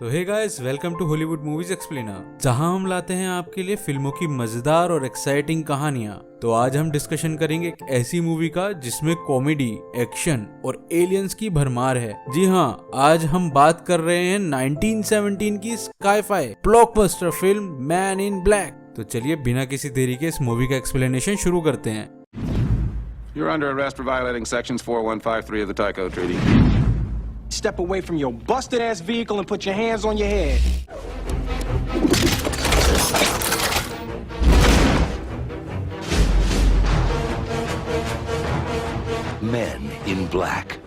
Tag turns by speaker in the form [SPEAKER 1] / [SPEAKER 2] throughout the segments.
[SPEAKER 1] तो hey guys, welcome to Hollywood movies explainer, जहां हम लाते हैं आपके लिए फिल्मों की मजेदार और एक्साइटिंग कहानियां। तो आज हम डिस्कशन करेंगे एक ऐसी मूवी का जिसमें कॉमेडी, एक्शन और एलियंस की भरमार है। जी हाँ, आज हम बात कर रहे हैं 1917 की sky-phi blockbuster film man in black. तो चलिए बिना किसी देरी के इस मूवी का एक्सप्लेनेशन शुरू करते हैं।
[SPEAKER 2] You're under arrest for violating sections 4153 of the Tycho Treaty.
[SPEAKER 3] Step away from your busted-ass vehicle and put your hands on your head.
[SPEAKER 4] Men in Black.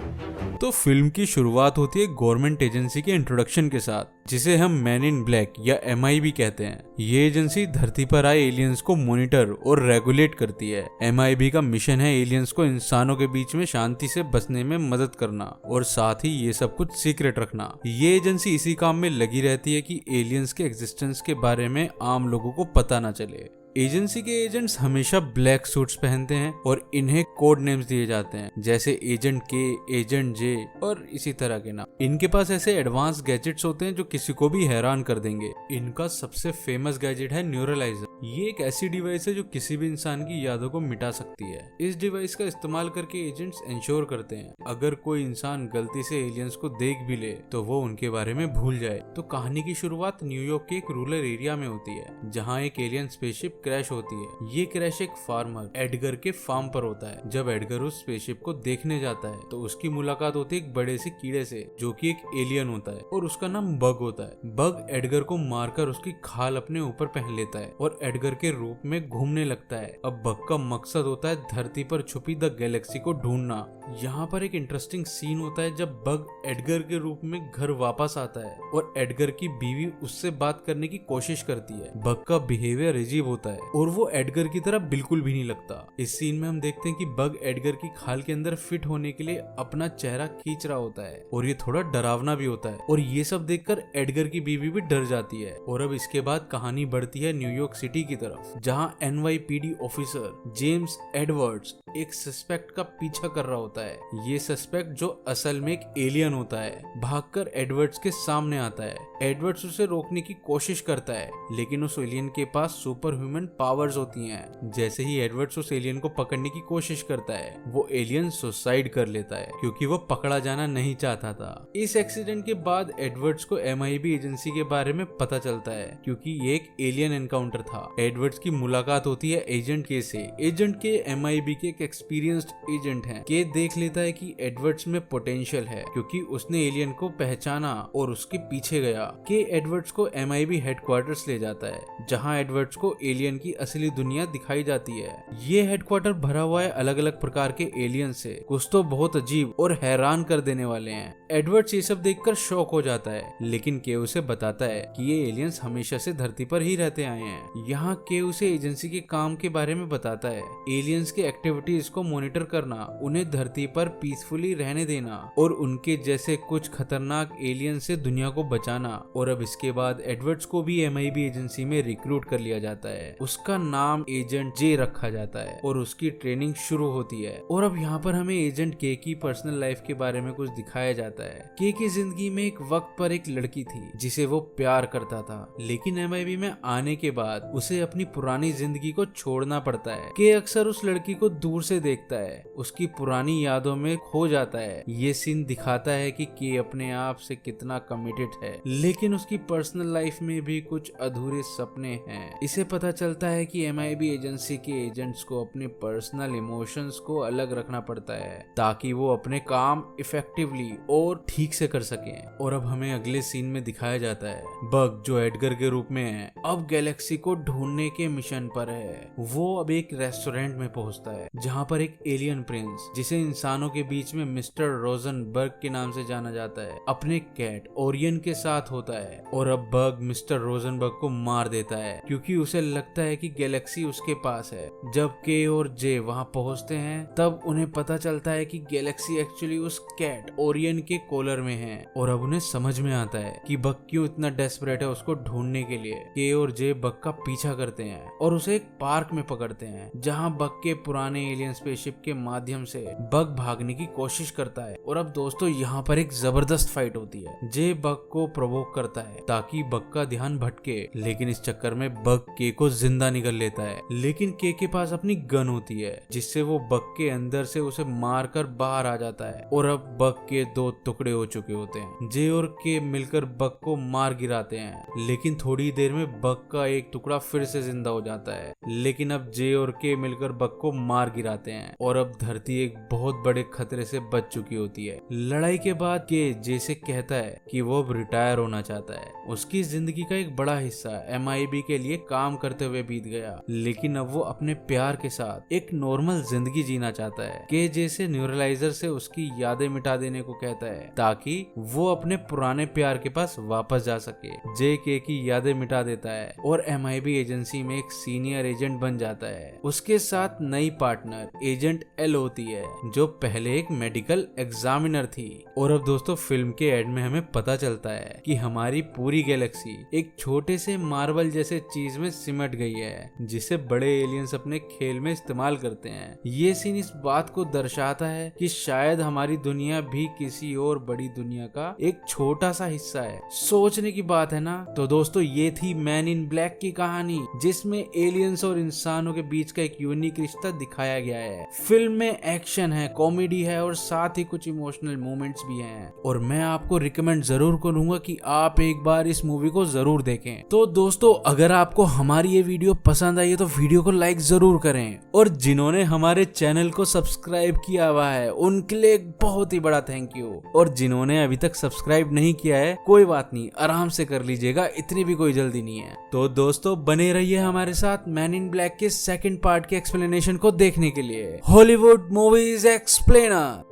[SPEAKER 1] तो फिल्म की शुरुआत होती है गवर्नमेंट एजेंसी के इंट्रोडक्शन के साथ, जिसे हम मैन इन ब्लैक या MIB कहते हैं। ये एजेंसी धरती पर आए एलियंस को मॉनिटर और रेगुलेट करती है। MIB का मिशन है एलियंस को इंसानों के बीच में शांति से बसने में मदद करना और साथ ही ये सब कुछ सीक्रेट रखना। ये एजेंसी इसी काम में लगी रहती है कि एलियंस के एग्जिस्टेंस के बारे में आम लोगों को पता ना चले। एजेंसी के एजेंट्स हमेशा ब्लैक सूट्स पहनते हैं और इन्हें कोड नेम्स दिए जाते हैं, जैसे एजेंट के, एजेंट जे और इसी तरह के नाम। इनके पास ऐसे एडवांस गैजेट्स होते हैं जो किसी को भी हैरान कर देंगे। इनका सबसे फेमस गैजेट है न्यूरलाइजर। ये एक ऐसी डिवाइस है जो किसी भी इंसान की यादों को मिटा सकती है। इस डिवाइस का इस्तेमाल करके एजेंट्स इंश्योर करते हैं अगर कोई इंसान गलती से एलियंस को देख भी ले तो वो उनके बारे में भूल जाए। तो कहानी की शुरुआत न्यूयॉर्क के एक रूरल एरिया में होती है, जहाँ एक एलियन स्पेसशिप क्रैश होती है। ये क्रैश एक फार्मर एडगर के फार्म पर होता है। जब एडगर उस स्पेसशिप को देखने जाता है तो उसकी मुलाकात होती है एक बड़े से कीड़े से, जो कि एक एलियन होता है और उसका नाम बग होता है। बग एडगर को मारकर उसकी खाल अपने ऊपर पहन लेता है और एडगर के रूप में घूमने लगता है। अब बग का मकसद होता है धरती पर छुपी द गैलेक्सी को ढूंढना। यहाँ पर एक इंटरेस्टिंग सीन होता है जब बग एडगर के रूप में घर वापस आता है और एडगर की बीवी उससे बात करने की कोशिश करती है। बग का बिहेवियर अजीब होता है और वो एडगर की तरह बिल्कुल भी नहीं लगता। इस सीन में हम देखते हैं कि बग एडगर की खाल के अंदर फिट होने के लिए अपना चेहरा खींच रहा होता है और ये थोड़ा डरावना भी होता है। और ये सब देखकर एडगर की बीवी भी डर जाती है। और अब इसके बाद कहानी बढ़ती है न्यूयॉर्क सिटी की तरफ, जहाँ NYPD ऑफिसर जेम्स एडवर्ड्स एक सस्पेक्ट का पीछा कर रहा होता है। ये सस्पेक्ट, जो असल में एक एलियन होता है, भागकर एडवर्ड्स के सामने आता है। एडवर्ड्स उसे रोकने की कोशिश करता है, लेकिन उस एलियन के पास सुपर ह्यूमन पावर्स होती हैं। जैसे ही एडवर्ड्स उस एलियन को पकड़ने की कोशिश करता है, वो एलियन सुसाइड कर लेता है क्योंकि वो पकड़ा जाना नहीं चाहता था। इस एक्सीडेंट के बाद एडवर्ड्स को MIB एजेंसी के बारे में पता चलता है, क्योंकि ये एक एलियन एनकाउंटर था। एडवर्ड्स की मुलाकात होती है एजेंट के से। एजेंट के MIB के एक एक्सपीरियंस्ड एजेंट हैं। के देख लेता है कि एडवर्ड्स में पोटेंशियल है, क्योंकि उसने एलियन को पहचाना और उसके पीछे गया। के एडवर्ड्स को MIB हेडक्वार्टर्स ले जाता है, जहां एडवर्ड्स को एलियन की असली दुनिया दिखाई जाती है। ये हेडक्वार्टर भरा हुआ है अलग अलग प्रकार के एलियन से। कुछ तो बहुत अजीब और हैरान कर देने वाले हैं। एडवर्ड्स ये सब देखकर शॉक हो जाता है, लेकिन के उसे बताता है कि ये एलियंस हमेशा से धरती पर ही रहते आए हैं। यहाँ के उसे एजेंसी के काम के बारे में बताता है। एलियंस के एक्टिविटीज को मॉनिटर करना, उन्हें धरती पर पीसफुली रहने देना और उनके जैसे कुछ खतरनाक एलियन से दुनिया को बचाना। और अब इसके बाद एडवर्ड्स को भी MIB एजेंसी में रिक्रूट कर लिया जाता है। उसका नाम एजेंट जे रखा जाता है और उसकी ट्रेनिंग शुरू होती है। और अब यहाँ पर हमें एजेंट के की पर्सनल लाइफ के बारे में कुछ दिखाया जाता है। के की जिंदगी में एक वक्त पर एक लड़की थी जिसे वो प्यार करता था, लेकिन MIB में आने के बाद उसे अपनी पुरानी जिंदगी को छोड़ना पड़ता है। के अक्सर उस लड़की को दूर से देखता है, उसकी पुरानी यादों में खो जाता है। ये सीन दिखाता है कि के अपने आप से कितना कमिटेड है, लेकिन उसकी पर्सनल लाइफ में भी कुछ अधूरे सपने हैं। इसे पता चलता है कि MIB एजेंसी के एजेंट्स को अपने पर्सनल इमोशंस को अलग रखना पड़ता है, ताकि वो अपने काम इफेक्टिवली और ठीक से कर सकें। और अब हमें अगले सीन में दिखाया जाता है बग, जो एडगर के रूप में है, अब गैलेक्सी को ढूंढने के मिशन पर है। वो अब एक रेस्टोरेंट में पहुंचता है, जहां पर एक एलियन प्रिंस, जिसे इंसानों के बीच में मिस्टर रोजनबर्ग के नाम से जाना जाता है, अपने कैट ओरियन के साथ होता है। और अब बग मिस्टर रोजनबर्ग को मार देता है, क्योंकि उसे लगता है कि गैलेक्सी उसके पास है। जब के और जे वहां पहुंचते हैं, तब उन्हें पता चलता है कि गैलेक्सी एक्चुअली उस कैट ओरियन के कॉलर में है। और अब उन्हें समझ में आता है कि बग क्यों इतना डेस्परेट है उसको ढूंढने के लिए। के और जे बग का पीछा पीछा करते हैं और उसे एक पार्क में पकड़ते हैं जहां बग के पुराने एलियन स्पेसशिप के माध्यम से बग भागने की कोशिश करता है। और अब दोस्तों यहाँ पर एक जबरदस्त फाइट होती है। जे बग को प्रोवोक करता है ताकि बग का ध्यान भटके, लेकिन इस चक्कर में बग के को जिंदा निकल लेता है। लेकिन के पास अपनी गन होती है जिससे वो बग के अंदर से उसे मारकर बाहर आ जाता है और अब बग के 2 टुकड़े हो चुके होते हैं। जे और के मिलकर बग को मार गिराते हैं, लेकिन थोड़ी देर में बग का एक टुकड़ा फिर से जिंदा हो जाता है। लेकिन अब जे और के मिलकर बग को मार गिराते हैं और अब धरती एक बहुत बड़े खतरे से बच चुकी होती है। लड़ाई के बाद के जे से कहता है कि वो अब रिटायर होना चाहता है। उसकी जिंदगी का एक बड़ा हिस्सा MIB के लिए काम करते हुए बीत गया, लेकिन अब वो अपने प्यार के साथ एक नॉर्मल जिंदगी जीना चाहता है। के जे से न्यूरलाइजर से उसकी यादें मिटा देने को कहता है ताकि वो अपने पुराने प्यार के पास वापस जा सके। जे के की यादें मिटा देता है और MIB एजेंसी में एक सीनियर एजेंट बन जाता है। उसके साथ नई पार्टनर एजेंट एल होती है जो पहले एक मेडिकल एग्जामिनर थी। और अब दोस्तों फिल्म के एंड में हमें पता चलता है कि हमारी पूरी गैलेक्सी एक छोटे से मार्बल जैसे चीज में सिमट गई है जिसे बड़े एलियंस अपने खेल में इस्तेमाल करते हैं। ये सीन इस बात को दर्शाता है कि शायद हमारी दुनिया भी किसी और बड़ी दुनिया का एक छोटा सा हिस्सा है। सोचने की बात है ना। तो दोस्तों ये थी मैन इन ब्लैक की कहानी जिसमें एलियंस और इंसानों के बीच का एक यूनिक रिश्ता दिखाया गया है। फिल्म में एक्शन है, कॉमेडी है और साथ ही कुछ इमोशनल मोमेंट्स भी हैं। और मैं आपको रिकमेंड जरूर करूंगा कि आप एक बार इस मूवी को जरूर देखें। तो दोस्तों अगर आपको हमारी ये वीडियो पसंद आई है तो वीडियो को लाइक जरूर करें और जिन्होंने हमारे चैनल को सब्सक्राइब किया हुआ है उनके लिए एक बहुत ही बड़ा थैंक यू। और जिन्होंने अभी तक सब्सक्राइब नहीं किया है कोई बात नहीं, आराम से कर लीजिएगा, इतनी भी कोई जल्दी नहीं है। तो दोस्तों बने रहिए हमारे साथ मैन इन ब्लैक के सेकंड पार्ट के एक्सप्लेनेशन को देखने के लिए। Hollywood movies explainer.